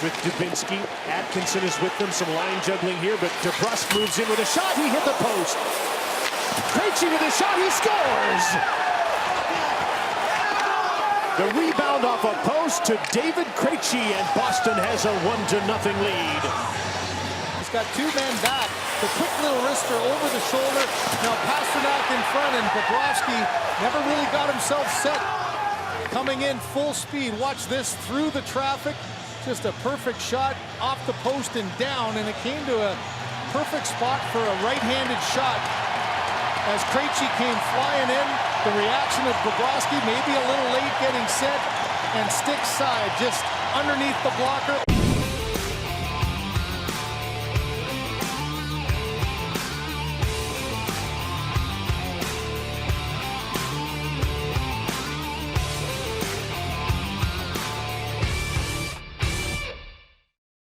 with Dubinsky. Atkinson is with them. Some line juggling here, but DeBrusk moves in with a shot. He hit the post. Krejci with a shot. He scores. The rebound off a post to David Krejci, and Boston has a 1-0 lead. He's got two men back. The quick little wrister over the shoulder. Now Pasternak in front, and Bobrovsky never really got himself set. Coming in full speed. Watch this through the traffic. Just a perfect shot off the post and down, and it came to a perfect spot for a right-handed shot. As Krejci came flying in, the reaction of Bobrovsky maybe a little late getting set, and stick side just underneath the blocker.